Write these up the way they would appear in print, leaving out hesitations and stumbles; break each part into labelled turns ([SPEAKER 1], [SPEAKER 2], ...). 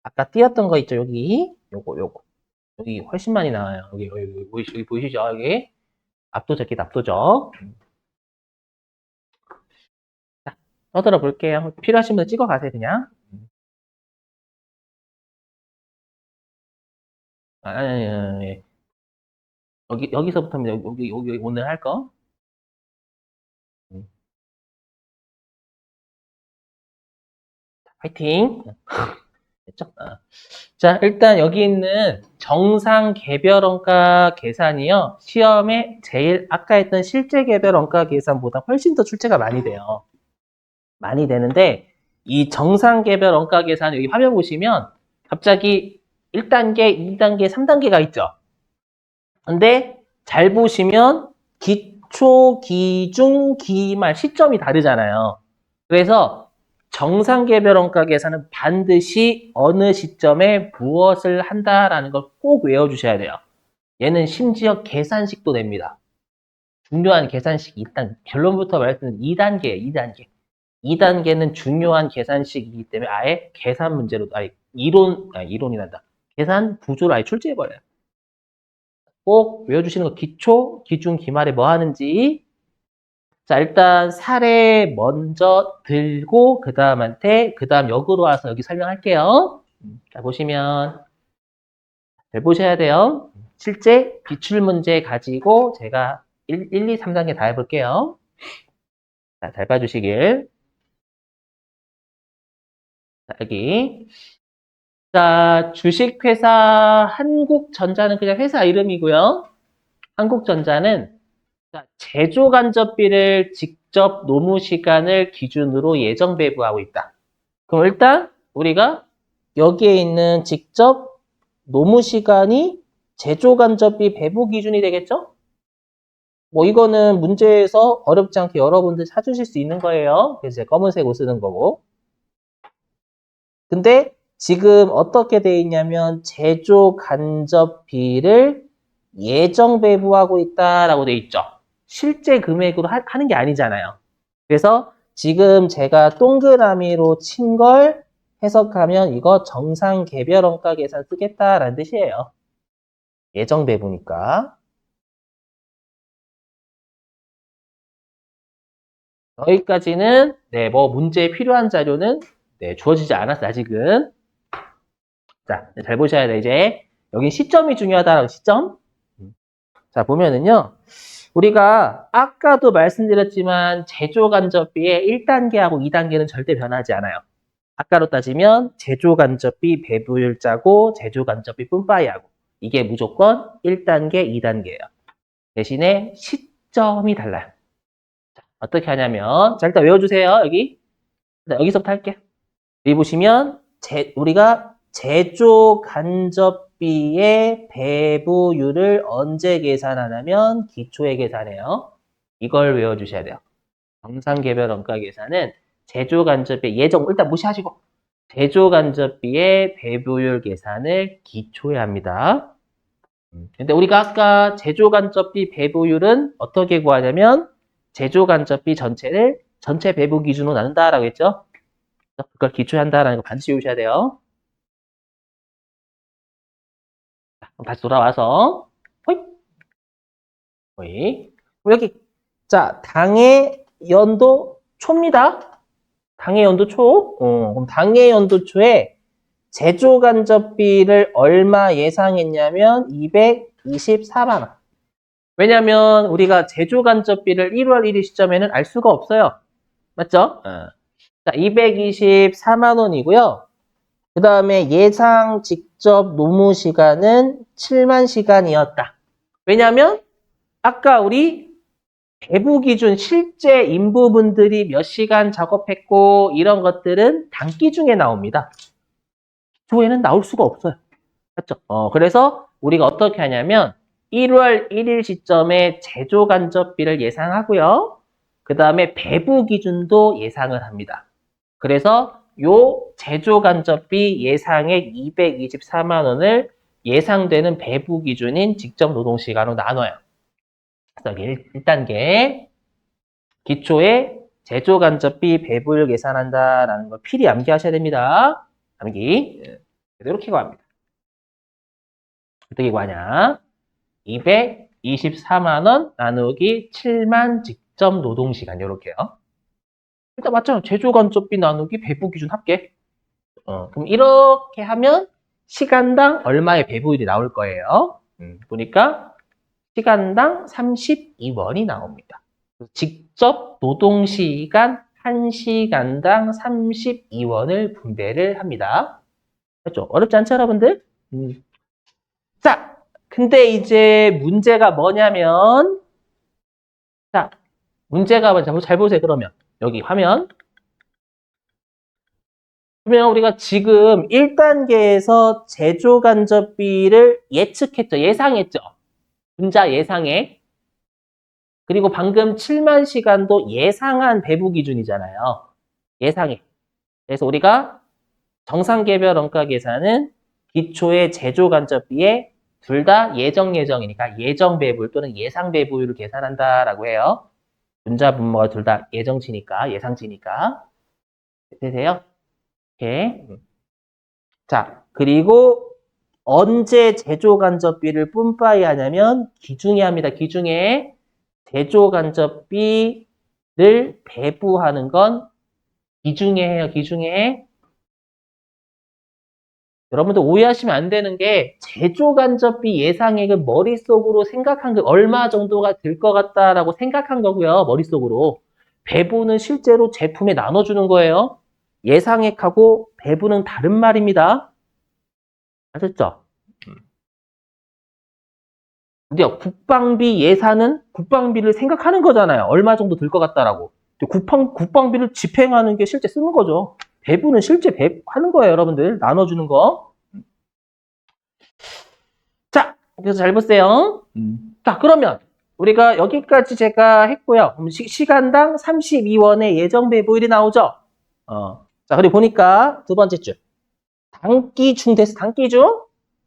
[SPEAKER 1] 아까 띄었던 거 있죠? 여기. 요거. 여기 훨씬 많이 나와요. 여기 보이시죠? 여기. 압도적이다, 압도적. 자, 떠들어 볼게요. 필요하신 분들 찍어 가세요, 그냥. 아니. 여기서부터입니다. 여기 오늘 할 거. 음, 화이팅! 됐죠? 자, 일단 여기 있는 정상 개별 원가 계산이요. 시험에 제일 아까 했던 실제 개별 원가 계산보다 훨씬 더 출제가 많이 돼요. 많이 되는데 이 정상 개별 원가 계산 여기 화면 보시면 갑자기 1단계, 2단계, 3단계가 있죠. 근데 잘 보시면 기초, 기중, 기말 시점이 다르잖아요. 그래서 정상 개별 원가 계산은 반드시 어느 시점에 무엇을 한다라는 걸 꼭 외워주셔야 돼요. 얘는 심지어 계산식도 됩니다. 중요한 계산식 일단 결론부터 말씀드리면 2단계예요. 2단계. 2단계는 중요한 계산식이기 때문에 아예 계산 문제로 이론이 난다. 계산 구조를 아예 출제해버려요. 꼭 외워주시는 거 기초, 기중, 기말에 뭐 하는지. 자, 일단 사례 먼저 들고 그 다음 역으로 와서 여기 설명할게요. 자, 보시면 잘 보셔야 돼요. 실제 기출문제 가지고 제가 1, 2, 3단계 다 해볼게요. 자, 잘 봐주시길. 자, 여기. 자, 주식회사 한국전자는 그냥 회사 이름이고요. 한국전자는 자, 제조 간접비를 직접 노무 시간을 기준으로 예정 배부하고 있다. 그럼 일단 우리가 여기에 있는 직접 노무 시간이 제조 간접비 배부 기준이 되겠죠? 뭐 이거는 문제에서 어렵지 않게 여러분들 찾으실 수 있는 거예요. 그래서 제가 검은색 옷 쓰는 거고. 근데 지금 어떻게 돼 있냐면 제조 간접비를 예정 배부하고 있다라고 돼 있죠. 실제 금액으로 하는 게 아니잖아요. 그래서 지금 제가 동그라미로 친 걸 해석하면 이거 정상 개별 원가 계산 쓰겠다라는 뜻이에요. 예정 배부니까. 여기까지는 네, 뭐 문제에 필요한 자료는 네, 주어지지 않았어 아직은. 자, 잘 보셔야 돼 이제. 여기 시점이 중요하다라고 시점. 자, 보면은요. 우리가 아까도 말씀드렸지만 제조 간접비의 1단계하고 2단계는 절대 변하지 않아요. 아까로 따지면 제조 간접비 배부율 짜고 제조 간접비 뿜빠이하고 이게 무조건 1단계, 2단계예요. 대신에 시점이 달라요. 자, 어떻게 하냐면 자, 일단 외워주세요. 여기서부터 할게요. 여기 보시면 우리가 제조 간접비의 배부율을 언제 계산하냐면 기초에 계산해요. 이걸 외워주셔야 돼요. 정상개별 원가 계산은 제조 간접비 예정 일단 무시하시고 제조 간접비의 배부율 계산을 기초에 합니다. 근데 우리가 아까 제조 간접비 배부율은 어떻게 구하냐면 제조 간접비 전체를 전체 배부 기준으로 나눈다라고 했죠. 그걸 기초에 한다라는 거 반드시 외우셔야 돼요. 자, 그럼 다시 돌아와서 호잇, 호잇. 여기 자 당의 연도 초입니다. 당해 연도초. 그럼 당해 연도초에 제조 간접비를 얼마 예상했냐면 224만 원. 왜냐면 우리가 제조 간접비를 1월 1일 시점에는 알 수가 없어요. 맞죠? 자, 224만 원이고요. 그 다음에 예상 직접 노무 시간은 7만 시간이었다. 왜냐면 아까 우리 배부 기준 실제 인부분들이 몇 시간 작업했고 이런 것들은 단기 중에 나옵니다. 조에는 나올 수가 없어요. 맞죠? 그래서 우리가 어떻게 하냐면 1월 1일 시점에 제조 간접비를 예상하고요. 그 다음에 배부 기준도 예상을 합니다. 그래서 요 제조 간접비 예상액 224만 원을 예상되는 배부 기준인 직접 노동 시간으로 나눠요. 그래서 1단계 기초에 제조 간접비 배부율 계산한다라는 걸 필히 암기하셔야 됩니다. 암기. 이렇게 구합니다. 어떻게 구하냐? 224만 원 나누기 7만 직접 노동시간 이렇게요. 일단 맞죠? 제조간접비 나누기 배부 기준 합계. 그럼 이렇게 하면 시간당 얼마의 배부율이 나올 거예요. 보니까 시간당 32원이 나옵니다. 직접 노동시간 1시간당 32원을 분배를 합니다. 그렇죠? 어렵지 않죠, 여러분들? 자, 근데 이제 문제가 뭐냐면, 자, 문제가 잘 보세요, 그러면. 여기 화면. 그러면 우리가 지금 1단계에서 제조간접비를 예측했죠. 예상했죠. 분자 예상에. 그리고 방금 7만 시간도 예상한 배부 기준이잖아요. 예상해. 그래서 우리가 정상개별 원가 계산은 기초의 제조간접비에 둘 다 예정이니까 예정배부율 또는 예상배부율을 계산한다라고 해요. 분자 분모가 둘 다 예정치니까, 예상치니까. 되세요? 이렇게. 자, 그리고 언제 제조간접비를 뿜빠이 하냐면 기중에 합니다. 기중에 제조간접비를 배부하는 건 기중에 해요. 기중에. 여러분들 오해하시면 안 되는 게 제조간접비 예상액은 머릿속으로 생각한 게 얼마 정도가 들 것 같다라고 생각한 거고요. 머릿속으로. 배부는 실제로 제품에 나눠주는 거예요. 예상액하고 배부는 다른 말입니다. 아셨죠? 근데요, 국방비 예산은 국방비를 생각하는 거잖아요. 얼마 정도 들 것 같다라고. 국방비를 집행하는 게 실제 쓰는 거죠. 배부는 실제 하는 거예요, 여러분들. 나눠주는 거. 자, 그래서 잘 보세요. 자, 그러면 우리가 여기까지 제가 했고요. 그럼 시간당 32원의 예정 배부율이 나오죠. 자, 그리고 보니까 두 번째 줄. 단기 중 됐어. 단기 중.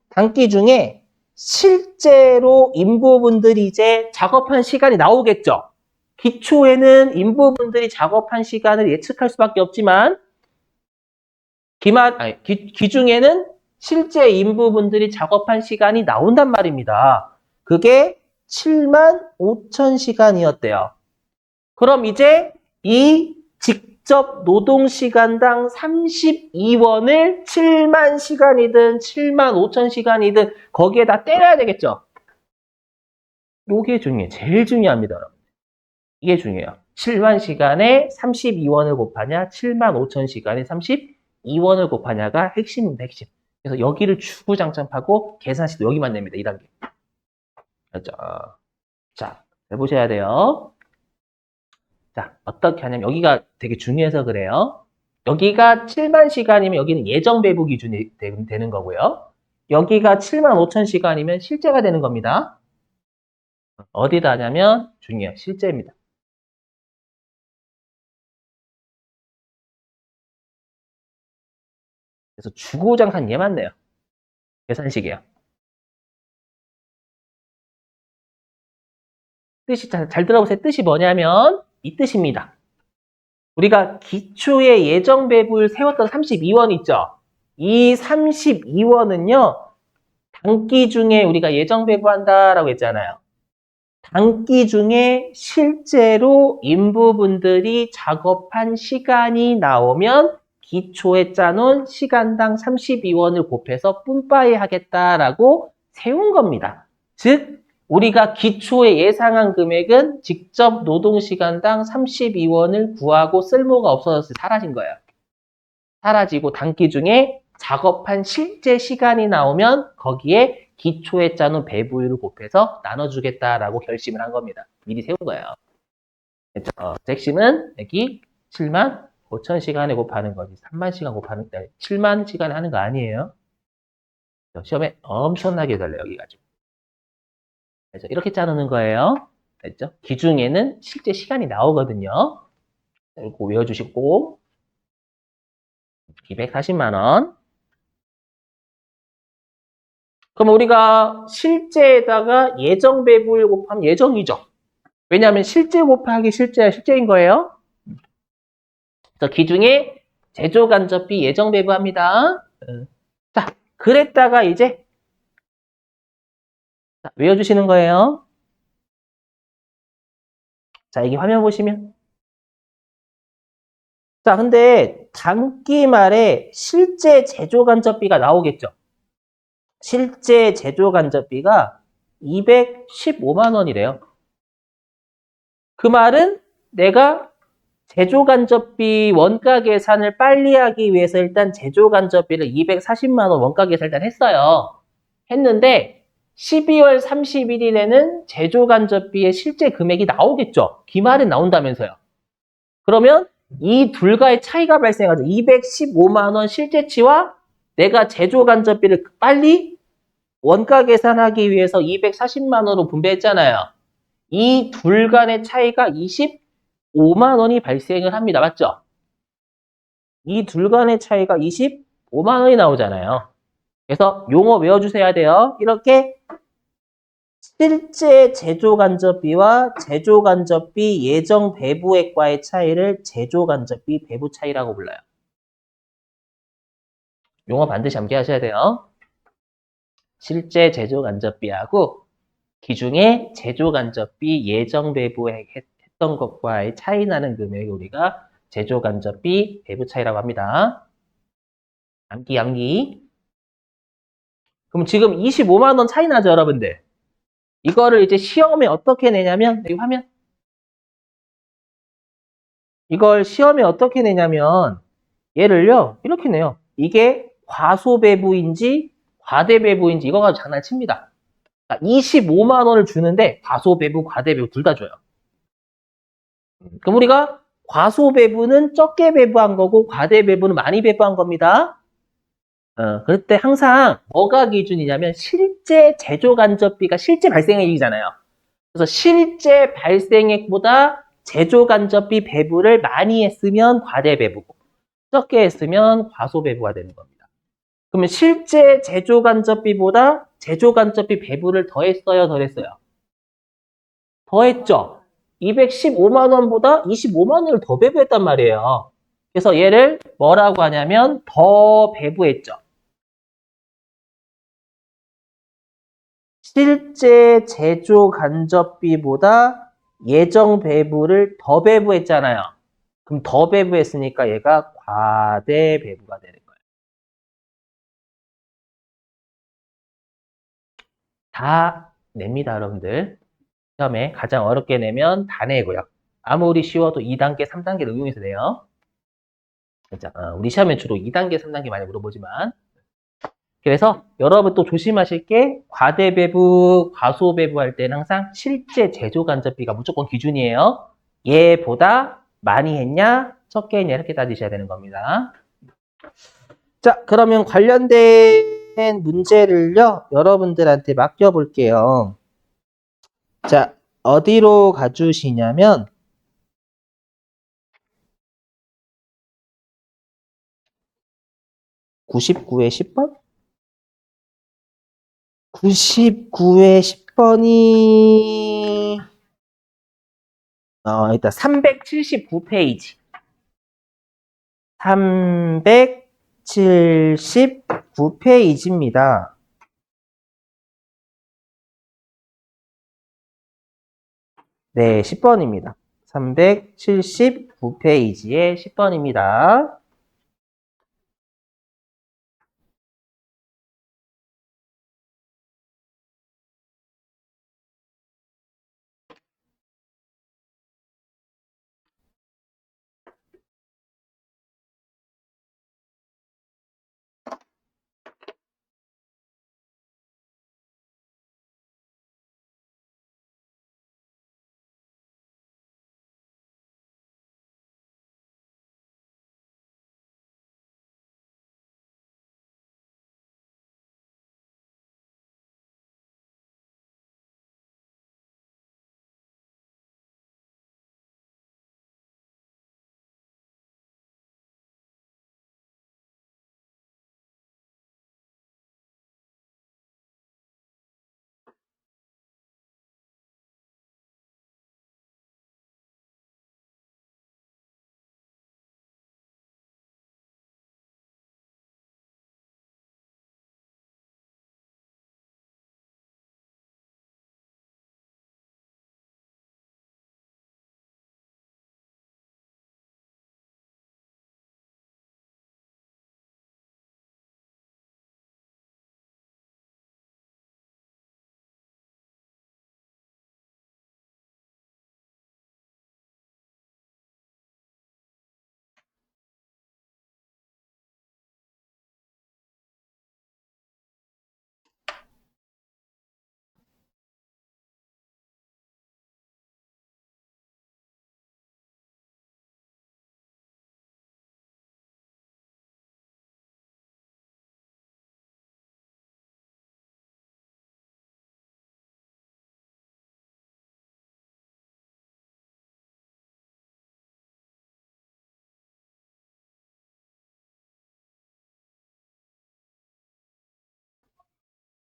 [SPEAKER 1] 단기 중에 실제로 인부분들이 이제 작업한 시간이 나오겠죠. 기초에는 인부분들이 작업한 시간을 예측할 수밖에 없지만 기중에는 실제 인부분들이 작업한 시간이 나온단 말입니다. 그게 7만 5천 시간이었대요. 그럼 이제 이 직접 노동시간당 32원을 7만 시간이든 7만 5천 시간이든 거기에다 때려야 되겠죠. 이게 중요해요. 제일 중요합니다. 여러분. 이게 중요해요. 7만 시간에 32원을 곱하냐 7만 5천 시간에 32원을 곱하냐가 핵심입니다. 핵심. 그래서 여기를 주구장창 파고 계산식도 여기만 냅니다. 2단계. 그렇죠? 자, 해보셔야 돼요. 자, 어떻게 하냐면 여기가 되게 중요해서 그래요. 여기가 7만 시간이면 여기는 예정 배부 기준이 되는 거고요. 여기가 7만 5천 시간이면 실제가 되는 겁니다. 어디다 하냐면 중요해요. 실제입니다. 그래서 주구장창 얘만 내요. 계산식이에요. 뜻이 잘 들어보세요. 뜻이 뭐냐면 이 뜻입니다. 우리가 기초의 예정 배부를 세웠던 32원 있죠? 이 32원은요. 단기 중에 우리가 예정 배부한다라고 했잖아요. 단기 중에 실제로 인부분들이 작업한 시간이 나오면 기초에 짜놓은 시간당 32원을 곱해서 뿜빠이 하겠다라고 세운 겁니다. 즉 우리가 기초에 예상한 금액은 직접 노동시간당 32원을 구하고 쓸모가 없어져서 사라진 거예요. 사라지고 단기 중에 작업한 실제 시간이 나오면 거기에 기초에 짜놓은 배부율을 곱해서 나눠주겠다라고 결심을 한 겁니다. 미리 세운 거예요. 핵심은 여기 7만 5천 시간에 곱하는 거지. 3만 시간 곱하는, 7만 시간에 하는 거 아니에요. 시험에 엄청나게 달려요, 여기 가지고. 그래서 이렇게 짜놓는 거예요. 됐죠? 기중에는 실제 시간이 나오거든요. 이거 외워주시고, 240만 원. 그럼 우리가 실제에다가 예정 배부율 곱하면 예정이죠. 왜냐하면 실제 곱하기 실제야 실제인 거예요. 그래서 기중에 제조간접비 예정 배부합니다. 자, 그랬다가 이제 자, 외워주시는 거예요. 자, 여기 화면 보시면. 자, 근데 단기 말에 실제 제조 간접비가 나오겠죠. 실제 제조 간접비가 215만 원이래요. 그 말은 내가 제조 간접비 원가 계산을 빨리 하기 위해서 일단 제조 간접비를 240만 원 원가 계산 일단 했어요. 했는데 12월 31일에는 제조 간접비의 실제 금액이 나오겠죠. 기말은 나온다면서요. 그러면 이 둘과의 차이가 발생하죠. 215만 원 실제치와 내가 제조 간접비를 빨리 원가 계산하기 위해서 240만 원으로 분배했잖아요. 이 둘 간의 차이가 25만 원이 발생을 합니다. 맞죠? 이 둘 간의 차이가 25만 원이 나오잖아요. 그래서 용어 외워주셔야 돼요. 이렇게 실제 제조 간접비와 제조 간접비 예정 배부액과의 차이를 제조 간접비 배부 차이라고 불러요. 용어 반드시 암기하셔야 돼요. 실제 제조 간접비하고 기중에 제조 간접비 예정 배부액 했던 것과의 차이 나는 금액을 우리가 제조 간접비 배부 차이라고 합니다. 암기. 그럼 지금 25만 원 차이 나죠, 여러분들? 이거를 이제 시험에 어떻게 내냐면 여기 화면 이걸 시험에 어떻게 내냐면 얘를요 이렇게 내요. 이게 과소배부인지 과대배부인지 이거 가지고 장난칩니다. 25만 원을 주는데 과소배부, 과대배부 둘 다 줘요. 그럼 우리가 과소배부는 적게 배부한 거고 과대배부는 많이 배부한 겁니다. 그럴 때 항상 뭐가 기준이냐면 실제 제조 간접비가 실제 발생액이잖아요. 그래서 실제 발생액보다 제조 간접비 배부를 많이 했으면 과대배부고 적게 했으면 과소배부가 되는 겁니다. 그러면 실제 제조 간접비보다 제조 간접비 배부를 더했어요, 덜했어요? 더했죠. 215만 원보다 25만 원을 더 배부했단 말이에요. 그래서 얘를 뭐라고 하냐면 더 배부했죠. 실제 제조 간접비보다 예정 배부를 더 배부했잖아요. 그럼 더 배부했으니까 얘가 과대 배부가 되는 거예요. 다 냅니다, 여러분들. 시험에 가장 어렵게 내면 다 내고요. 아무리 쉬워도 2단계, 3단계를 응용해서 내요. 진짜, 우리 시험에 주로 2단계, 3단계 많이 물어보지만. 그래서 여러분 또 조심하실 게 과대배부, 과소배부 할 때는 항상 실제 제조 간접비가 무조건 기준이에요. 얘보다 많이 했냐, 적게 했냐 이렇게 따지셔야 되는 겁니다. 자, 그러면 관련된 문제를요, 여러분들한테 맡겨볼게요. 자, 어디로 가주시냐면, 99에 10번? 99에 10번이, 일단 379페이지. 379페이지입니다. 네, 10번입니다. 379페이지에 10번입니다.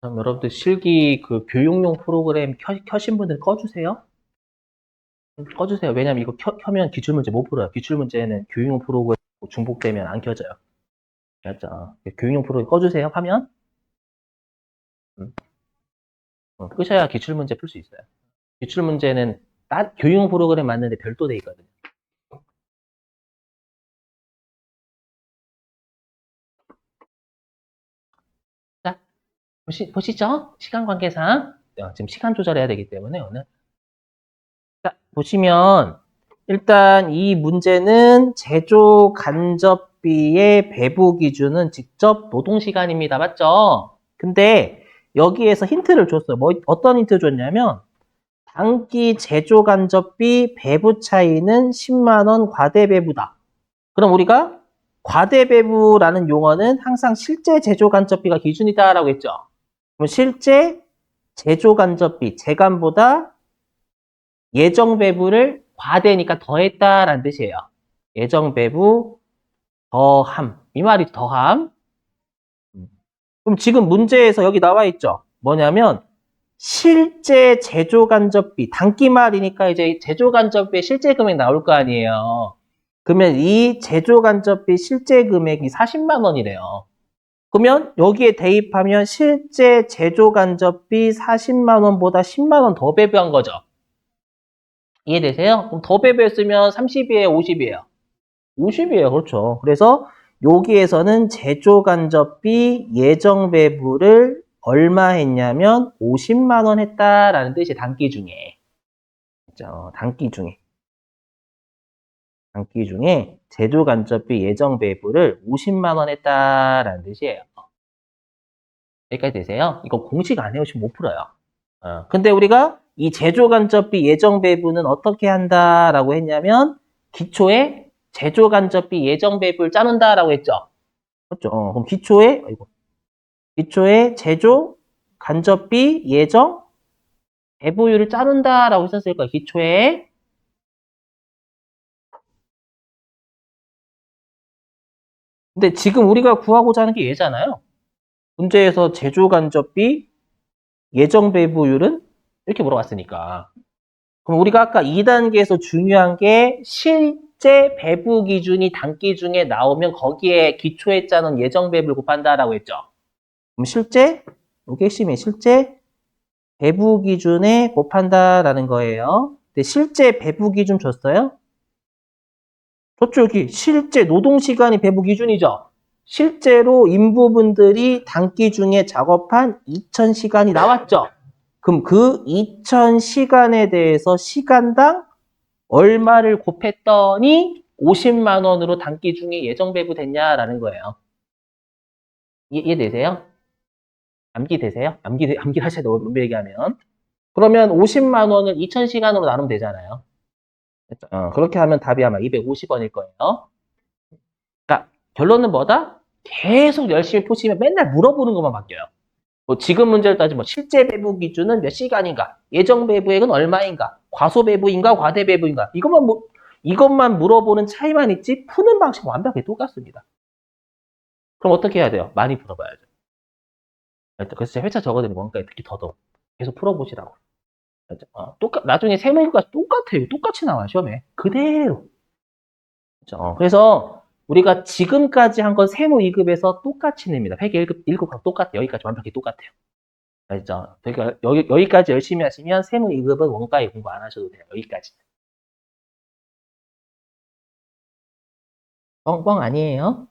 [SPEAKER 1] 그럼 여러분들 실기 그 교육용 프로그램 켜신 분들 꺼주세요. 꺼주세요. 왜냐면 이거 켜면 기출문제 못 풀어요. 기출문제는 교육용 프로그램 중복되면 안 켜져요. 알았죠? 교육용 프로그램 꺼주세요. 화면. 끄셔야 기출문제 풀 수 있어요. 기출문제는 교육용 프로그램 맞는데 별도 돼 있거든요. 자, 보시죠? 시간 관계상. 지금 시간 조절해야 되기 때문에 오늘. 자, 보시면 일단 이 문제는 제조 간접비의 배부 기준은 직접 노동시간입니다. 맞죠? 근데 여기에서 힌트를 줬어요. 어떤 힌트 줬냐면 단기 제조 간접비 배부 차이는 10만 원 과대 배부다. 그럼 우리가 과대 배부라는 용어는 항상 실제 제조 간접비가 기준이다라고 했죠. 그럼 실제 제조 간접비, 제간보다 예정 배부를 과대니까 더했다라는 뜻이에요. 예정 배부 더함. 이 말이 더함. 그럼 지금 문제에서 여기 나와 있죠. 뭐냐면 실제 제조 간접비, 단기 말이니까 이제 제조 간접비의 실제 금액 나올 거 아니에요. 그러면 이 제조 간접비 실제 금액이 40만 원이래요. 그러면 여기에 대입하면 실제 제조 간접비 40만 원보다 10만 원 더 배부한 거죠. 이해되세요? 그럼 더 배부했으면 30이에요, 50이에요? 50이에요. 그렇죠. 그래서 여기에서는 제조 간접비 예정 배부를 얼마 했냐면 50만 원 했다라는 뜻이 단기 중에. 그렇죠? 단기 중에 제조 간접비 예정 배부를 50만 원 했다라는 뜻이에요. 여기까지 되세요? 이거 공식 안 해오시면 못 풀어요. 근데 우리가 이 제조 간접비 예정 배부는 어떻게 한다라고 했냐면 기초에 제조 간접비 예정 배부를 짜는다라고 했죠. 그렇죠. 그럼 기초에 제조 간접비 예정 배부율을 짜는다라고 했었을 거예요. 기초에. 근데 지금 우리가 구하고자 하는 게 얘잖아요. 문제에서 제조 간접비 예정 배부율은 이렇게 물어봤으니까. 그럼 우리가 아까 2단계에서 중요한 게 실제 배부 기준이 단기 중에 나오면 거기에 기초에 짜는 예정 배부를 곱한다라고 했죠. 그럼 이게 핵심이에요. 실제 배부 기준에 곱한다라는 거예요. 근데 실제 배부 기준 줬어요? 줬죠, 여기. 실제 노동시간이 배부 기준이죠. 실제로 인부분들이 단기 중에 작업한 2000시간이 나왔죠. 그럼 그 2000시간에 대해서 시간당 얼마를 곱했더니 50만 원으로 단기 중에 예정 배부됐냐라는 거예요. 이해되세요? 암기 되세요? 암기 하셔야 돼요. 문제 얘기하면. 그러면 50만 원을 2000시간으로 나누면 되잖아요. 그렇게 하면 답이 아마 250원일 거예요. 그러니까 결론은 뭐다? 계속 열심히 푸시면 맨날 물어보는 것만 바뀌어요. 뭐 지금 문제를 따지면 실제 배부 기준은 몇 시간인가? 예정 배부액은 얼마인가? 과소 배부인가? 과대 배부인가? 이것만 물어보는 차이만 있지 푸는 방식은 완벽히 똑같습니다. 그럼 어떻게 해야 돼요? 많이 풀어봐야죠. 그래서 제가 회차 적어드리는 원가에 특히 더더욱 계속 풀어보시라고. 나중에 세무이과가 똑같아요. 똑같이 나와요, 시험에. 그대로. 그렇죠? 그래서 우리가 지금까지 한 건 세무 2급에서 똑같이 냅니다. 회계 1급하고 똑같아요. 여기까지 완벽히 똑같아요. 알죠? 그러니까 여기까지 열심히 하시면 세무 2급은 원가에 공부 안 하셔도 돼요. 여기까지. 뻥뻥 아니에요.